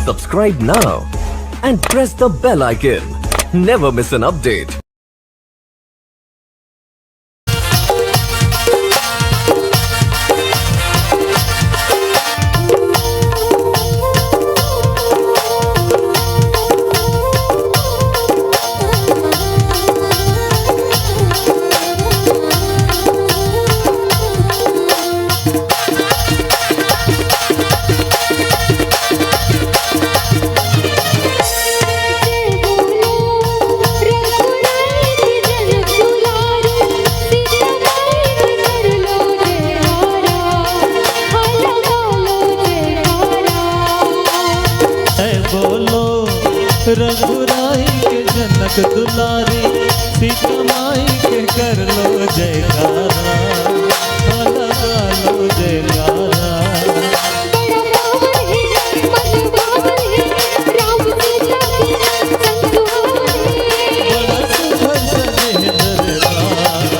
Subscribe now and press the bell icon. Never miss an update. रघुराई के जनक दुलारी सीता माई के कर लो जयकारा, लगा लो जयकारा। बड़ा सुंदर सजे दरबार,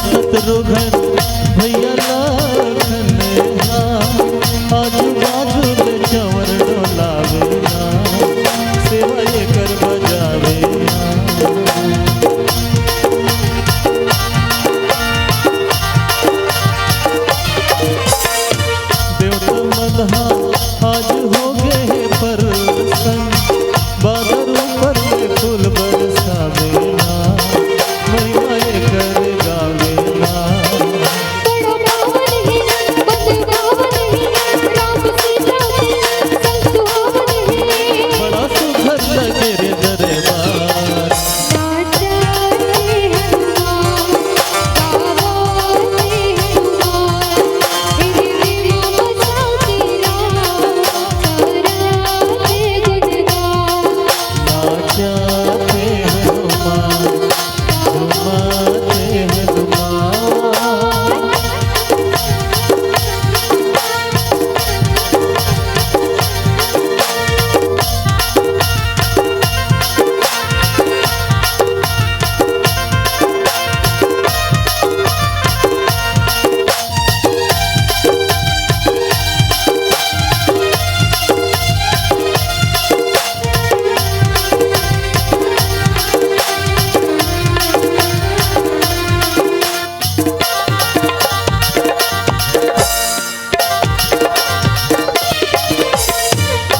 शत्रुघ्न भैया लखन आजू बाजू ले चंवर डोलावेला, सेवा ये कर बजावेला। देवता मदहा आज हो गए परसन, बादल ऊपर में फूल बरसावेला, महिमा ये कर गावेला। बड़ा सुंदर लगे रे दरबार, नाचते हनुमान झुमाते हनुमान।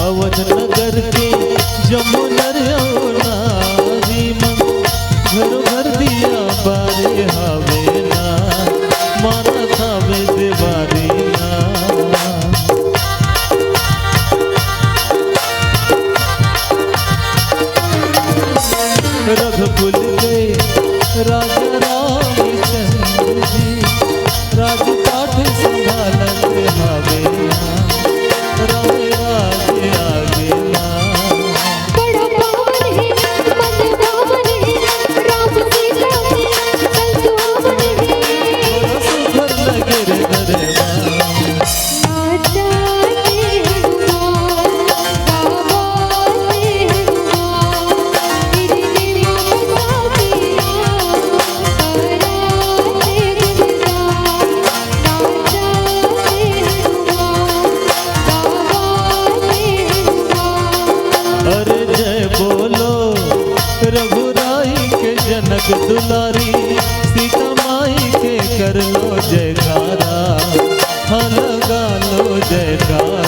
अवध नगर के जमुनर नारी मन, घर घर दिया बारे हवेला, माना थावे देवारीना। रघुकुल के राजा रामचंद्र जी, राजपाट संभालते हवेला, रामे राजे आगेला। बड़ा सुंदर लगे रे दरबार, अरे जय बोलो रघुराई के जनक दुलारी, सीता माई के कर लो जयकारा, लगा लो जयकारा।